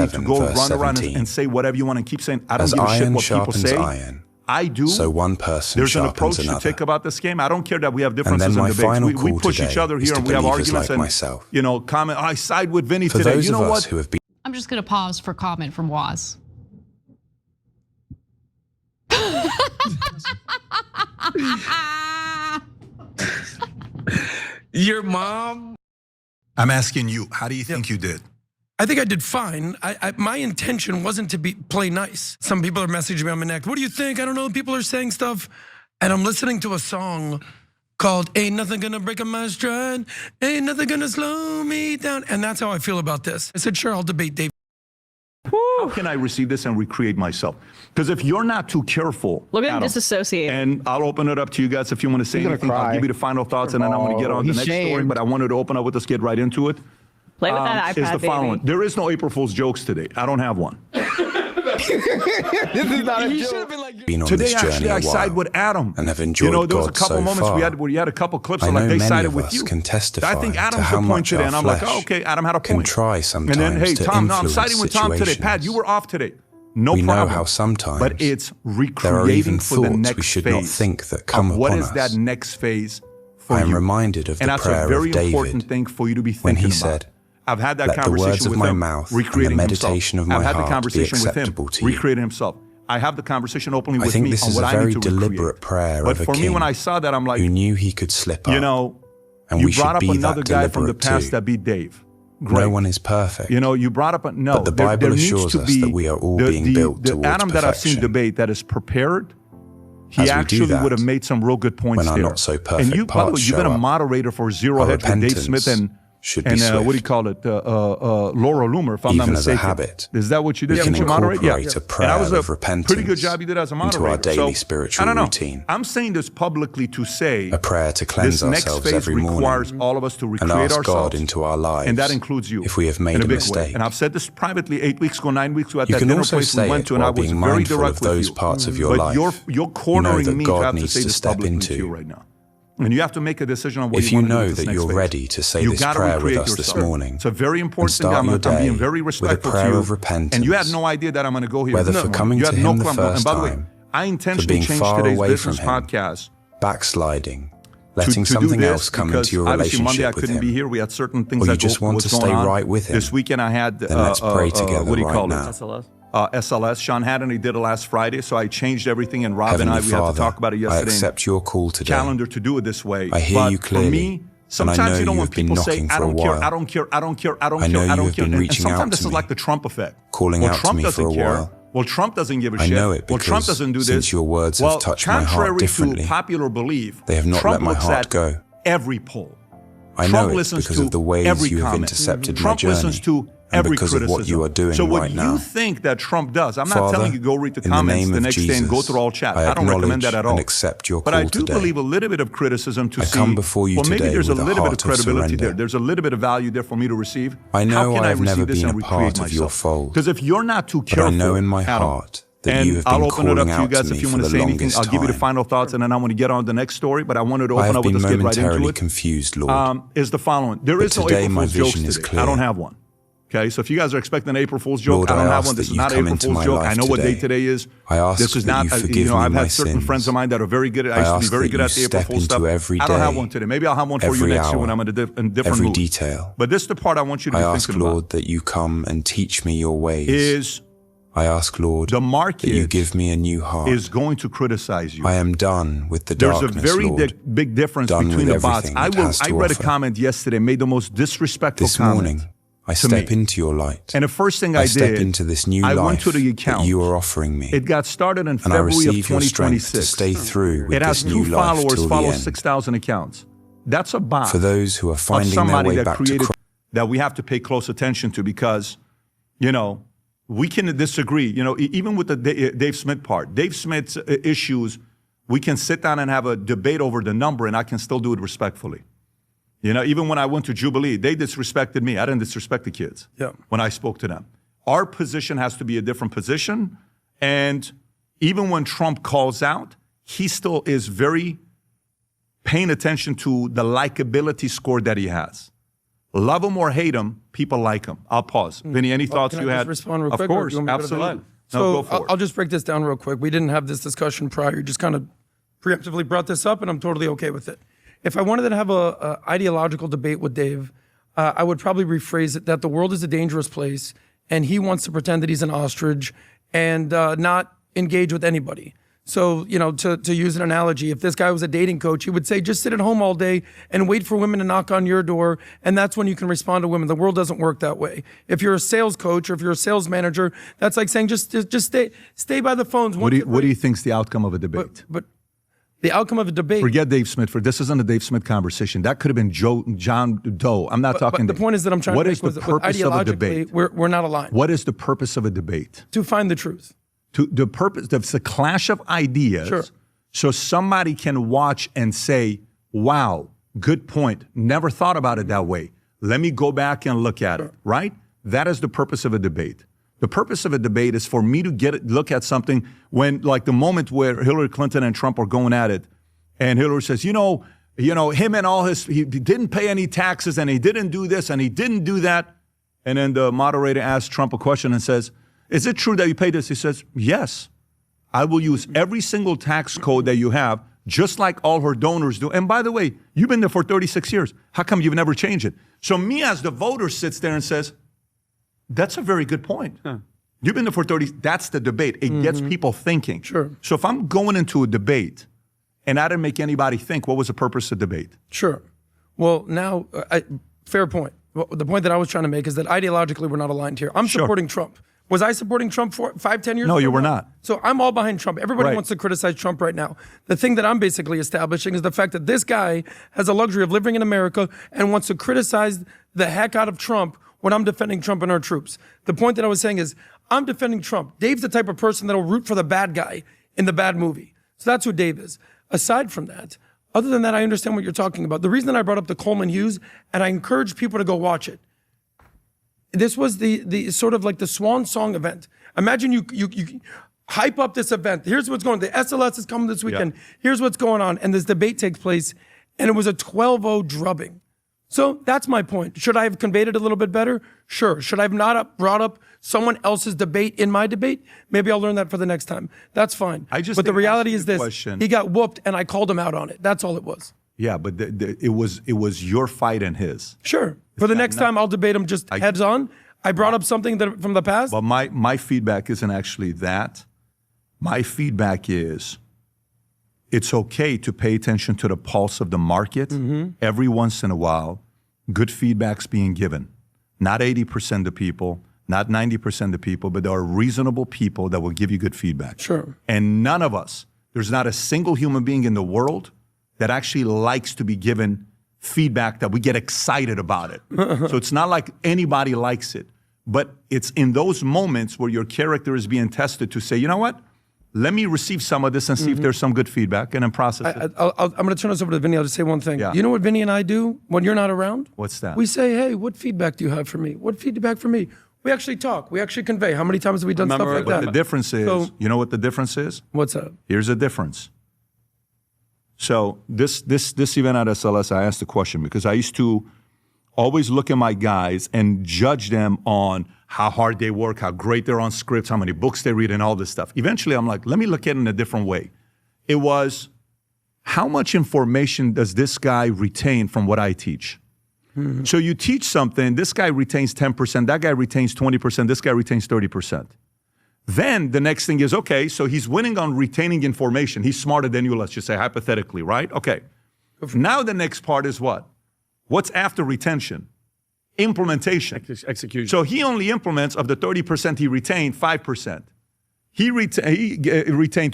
ability to go verse run around 17. and say whatever you want and keep saying, I don't As give a shit iron what people sharpens say. iron, I do. so one person There's an sharpens approach another. to take about this game. I don't care that we have And differences then my in debates. final We call push today each other is here to and we have believers arguments like and, myself. you know, comment, I side with Vinny For today. those You know of what? us who have been I'm just going to pause for comment from Waz. Your mom? I'm asking you, how do you think you did? I think I did fine. My intention wasn't to play nice. Some people are messaging me on my neck. What do you think? I don't know. People are saying stuff. And I'm listening to a song called Ain't Nothing Gonna Break a My Stride. Ain't nothing gonna slow me down. And that's how I feel about this. I said, sure, I'll debate Dave. How can I receive this and recreate myself? Because if you're not too careful, Look at him Adam, disassociate. and I'll open it up to you guys if you want to say anything. I'll give you the final thoughts, and then I'm going to get on the next story. But I wanted to open up with us, get right into it. Play with that iPad, Is the following. baby. There is no April Fool's jokes today. I don't have one. This is not a joke. been on Today, this journey actually, a I while side with Adam. and have enjoyed You know, there was a God couple so moments far. where you had a couple clips I of like know they many sided of with us you. can testify I think to Adam's how the point much today, our and I'm like, flesh oh, okay, Adam had a can point. try And sometimes then, hey, to Tom, no, I'm influence siding with Tom today. situations. Pat, you were off today. No We problem. know how sometimes but it's there are even recreating for the thoughts next we should phase. not think that come of what upon is that us. next phase for I am you? reminded of And the that's a prayer very of important David thing for you to be when thinking he about. said, I've had that "Let the conversation words of with my him, mouth and the recreating meditation himself. of my I've had the heart be conversation with him, acceptable to you." recreating himself. I have the conversation openly I with think me this on is what a I very need to deliberate recreate. prayer But of a for me, king when I saw that, I'm like, who knew he could slip up. you know, and you we should brought up be another that guy from the deliberate past too. that beat Dave. Great. No one is perfect. You know, you brought up no. But the Bible there needs assures to us be that we are all being built the towards Adam that I've seen perfection. debate that is prepared. He As we do actually that, would have made some real good points when our there. not so and perfect you, by the way, parts you've been show a up, moderator for Zero our Hedge with Dave repentance Smith and should be what do you swift. call it, Laura Loomer, if I'm not Even as a mistaken. habit, Is that what you did? we Didn't can you moderate? Yeah. incorporate a And prayer that was of a repentance pretty good job you did as a moderator. into our daily So, spiritual I don't know. routine. I'm saying this publicly to say A prayer to cleanse this next ourselves phase every requires morning all of us to and recreate ask ourselves. God into our lives. And that includes you. if we have made in a a big mistake. way. And I've said this privately 8 weeks ago, 9 weeks ago at You that can dinner also place we say went it to, and I while was being very mindful direct of with those you. parts of your but life you're cornering that me God to have to needs say to this step publicly into. to you right now. And you have to make a decision on what If you you want to do know with this that next you're phase. ready to say You this gotta prayer with recreate us this yourself. morning, It's a very important thing. start I'm your being day very with a respectful prayer to you. of repentance, And you had no idea that I'm going to go here. whether this for morning. coming You to had no him the clue. And first by the way, time, I for intentionally being changed far today's away business from him, podcast backsliding, to letting do something this else come because into your obviously Monday I relationship with couldn't be him. here. We had certain things Or you that just want was to going stay on. right with him. This weekend I had Then let's pray together what do you right call now. it? SLS. Sean Hannity did it last Friday, so I changed everything. And Rob Heavenly and I, we had to Father, talk about it I yesterday. accept your call today. Calendar to do it this way. I hear but you clearly, For me, sometimes and I know you don't you want have been people say, knocking I for a don't care, while. I don't care, I don't care, I don't I care, know I you don't have care. been And reaching sometimes out this to is me, like the Trump effect. calling well, out to Trump me for doesn't a care. while. Well, Trump doesn't give a I shit. know it well, Trump because doesn't do this. since your words have touched my heart contrary differently, to popular belief, they have not Trump let my looks heart at go. every poll. I Trump know it listens because to of the ways every you have comment. intercepted Trump my journey, listens to and every because criticism. of what you are doing so what right you now. think that Trump does, I'm not Father, telling you go read the in the comments name the of next day and go Jesus, through all chat. I I don't recommend acknowledge that at all. and accept your but I call do today. believe a little bit of criticism to I see, come before you well, maybe today there's a with a little bit of heart of credibility there. surrender. There's a little bit of value there for me to receive. I know How can I have receive never this been and a recreate part of your myself? fold, Because if you're not too but careful, I know in my Adam, heart that and you have I'll been open it up calling to you out guys to me if you for want to the say anything. longest I'll give you the time. final thoughts, and then I want to get on to the next story. But I wanted to I open have up with been us, get right into momentarily it. confused, Lord. Is the following. There But is no today April my Fool's jokes vision is today. clear. I don't have one. Okay, so if you guys are expecting an April Fool's joke, Lord, I don't I have ask one. This that is you not come April into Fool's my joke. life I know what today. day today is. I ask this is that not. you forgive me I've my had certain sins. friends of mine that are very good. I I used to be ask very that good you at the April step Fool's into stuff. every I don't have day, one today. Maybe I'll have one for you every next year hour, when I'm in a different every mood. detail. But this is the part I want you to I be ask, thinking Lord, about. that you come and teach me your ways. Is I ask, Lord, the market that you give me a new heart. is going to criticize you. I am done with the There's darkness, a very Lord. big difference Done between with the bots. everything it has I to read a offer. comment yesterday, made the most disrespectful This comment. morning, I to step me. into your light. And the first thing I step did, into this new I life went to the that account. you are offering me. It got started in and I February of receive your strength to 2026. stay through with It has this new 2 life followers, till the follows end. 6,000 accounts. That's a bot For those who are of finding their somebody way that back to created Christ, that we have to pay close attention to because, you know, we can disagree. You know, even with the Dave Smith part, Dave Smith's issues, we can sit down and have a debate over the number, and I can still do it respectfully. You know, even when I went to Jubilee, they disrespected me. I didn't disrespect the kids when I spoke to them. Our position has to be a different position. And even when Trump calls out, he still is very paying attention to the likability score that he has. Love him or hate him, people like him. I'll pause. Vinny, any thoughts Can you I had? just respond real Of quick, or do course, you want me to go to the absolutely. line? No, So go for I'll it. just break this down real quick. We didn't have this discussion prior. You just kind of preemptively brought this up, and I'm totally okay with it. If I wanted to have a ideological debate with Dave, I would probably rephrase it that the world is a dangerous place, and he wants to pretend that he's an ostrich and not engage with anybody. So, to use an analogy, if this guy was a dating coach, he would say, just sit at home all day and wait for women to knock on your door, and that's when you can respond to women. The world doesn't work that way. If you're a sales coach or if you're a sales manager, that's like saying, just stay by the phones. What do you think's the outcome of a debate? But the outcome of a debate. Forget Dave Smith. This isn't a Dave Smith conversation. That could have been John Doe. I'm not talking. But the point is that I'm trying to make What is the purpose of a debate? We're not aligned. What is the purpose of a debate? To find the truth. The purpose, it's a clash of ideas. Sure. So somebody can watch and say, wow, good point. Never thought about it that way. Let me go back and look at it, right? That is the purpose of a debate. The purpose of a debate is for me to look at something when, like the moment where Hillary Clinton and Trump are going at it, and Hillary says, him and all he didn't pay any taxes, and he didn't do this, and he didn't do that. And then the moderator asks Trump a question and says, is it true that you paid this? He says, yes. I will use every single tax code that you have, just like all her donors do. And by the way, you've been there for 36 years. How come you've never changed it? So me as the voter sits there and says, that's a very good point. Huh. You've been there for 30, that's the debate. It gets people thinking. Sure. So if I'm going into a debate and I didn't make anybody think, what was the purpose of debate? Sure. Well, now, fair point. Well, the point that I was trying to make is that ideologically we're not aligned here. I'm supporting Trump. Was I supporting Trump 5-10 years ago? No, you were not. So I'm all behind Trump. Everybody Right. wants to criticize Trump right now. The thing that I'm basically establishing is the fact that this guy has a luxury of living in America and wants to criticize the heck out of Trump when I'm defending Trump and our troops. The point that I was saying is I'm defending Trump. Dave's the type of person that'll root for the bad guy in the bad movie. So that's who Dave is. Aside from that, other than that, I understand what you're talking about. The reason that I brought up the Coleman Hughes, and I encourage people to go watch it, this was the sort of like the swan song event. Imagine you hype up this event. Here's what's going on. The SLS is coming this weekend. Yeah. Here's what's going on. And this debate takes place, and it was a 12-0 drubbing. So that's my point. Should I have conveyed it a little bit better? Sure. Should I have not brought up someone else's debate in my debate? Maybe I'll learn that for the next time. That's fine. But the reality is this. He got whooped, and I called him out on it. That's all it was. Yeah, but it was your fight and his. Sure. For the next time, I'll debate him just heads on. I brought up something from the past. But my feedback isn't actually that. My feedback is it's okay to pay attention to the pulse of the market every once in a while. Good feedback's being given. Not 80% of the people, not 90% of the people, but there are reasonable people that will give you good feedback. Sure. And none of us, there's not a single human being in the world that actually likes to be given feedback that we get excited about it. So it's not like anybody likes it, but it's in those moments where your character is being tested to say, you know what? Let me receive some of this and see if there's some good feedback and then process it. I'm going to turn this over to Vinny. I'll just say one thing. Yeah. You know what Vinny and I do when you're not around? What's that? We say, hey, what feedback do you have for me? What feedback for me? We actually talk. We actually convey. How many times have we done stuff like that? The difference is, you know what the difference is? What's that? Here's the difference. So this event at SLS, I asked the question because I used to always look at my guys and judge them on how hard they work, how great they're on scripts, how many books they read, and all this stuff. Eventually, I'm like, let me look at it in a different way. It was, how much information does this guy retain from what I teach? Mm-hmm. So you teach something, this guy retains 10%, that guy retains 20%, this guy retains 30%. Then the next thing is, okay, so he's winning on retaining information. He's smarter than you, let's just say, hypothetically, right? Okay. Now the next part is what? What's after retention? Implementation. Execution. So he only implements of the 30% he retained, 5%. He retained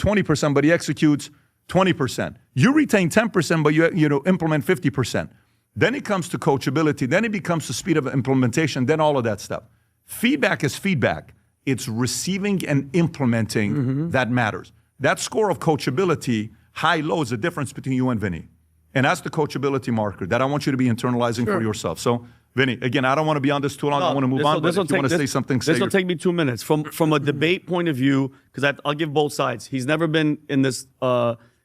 20%, but he executes 20%. You retain 10%, but you implement 50%. Then it comes to coachability. Then it becomes the speed of implementation. Then all of that stuff. Feedback is feedback. It's receiving and implementing that matters. That score of coachability, high-low, is the difference between you and Vinny. And that's the coachability marker that I want you to be internalizing for yourself. So, Vinny, again, I don't want to be on this too long. I want to move on. But if you want to say something, say this will take me 2 minutes. From a debate point of view, because I'll give both sides. He's never been in this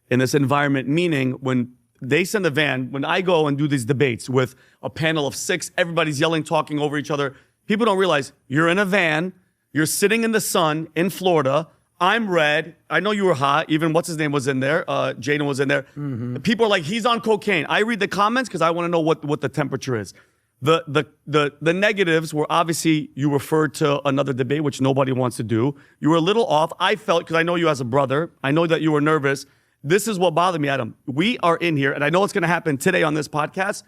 environment, meaning when they send a van. When I go and do these debates with a panel of 6, everybody's yelling, talking over each other. People don't realize you're in a van, you're sitting in the sun in Florida. I'm red. I know you were hot. Even what's his name was in there. Jaden was in there. People are like, he's on cocaine. I read the comments because I want to know what the temperature is. The negatives were obviously you referred to another debate, which nobody wants to do. You were a little off. I felt, because I know you as a brother, I know that you were nervous. This is what bothered me, Adam. We are in here, and I know what's going to happen today on this podcast.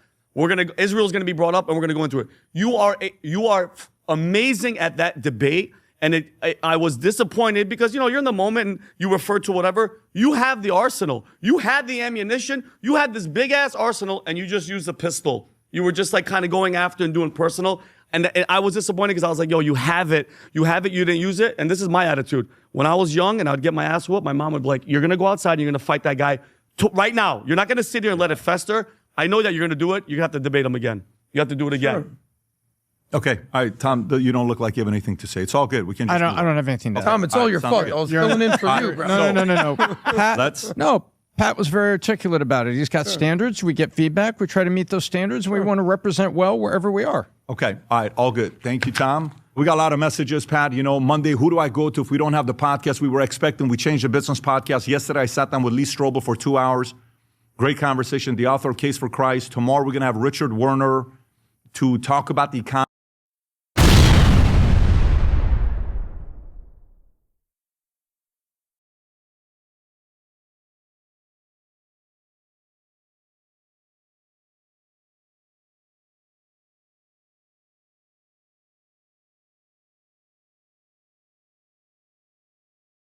Israel's going to be brought up, and we're going to go into it. You are amazing at that debate, and I was disappointed because, you're in the moment and you refer to whatever. You have the arsenal. You had the ammunition. You had this big-ass arsenal, and you just used a pistol. You were just like kind of going after and doing personal. And I was disappointed because I was like, yo, you have it. You have it. You didn't use it. And this is my attitude. When I was young and I'd get my ass whooped, my mom would be like, you're going to go outside and you're going to fight that guy right now. You're not going to sit here and let it fester. I know that you're going to do it. You have to debate him again. You have to do it again. Sure. Okay. All right, Tom, you don't look like you have anything to say. It's all good. We can just I don't have anything to Tom, it's all your sounds fault. good. I was filling in for you, bro. No. Pat, Pat was very articulate about it. He's got standards. We get feedback. We try to meet those standards. And we want to represent well wherever we are. Okay. All right. All good. Thank you, Tom. We got a lot of messages, Pat. Monday, who do I go to if we don't have the podcast we were expecting? We changed the business podcast. Yesterday, I sat down with Lee Strobel for 2 hours. Great conversation. The author of Case for Christ. Tomorrow, we're going to have Richard Werner to talk about the economy.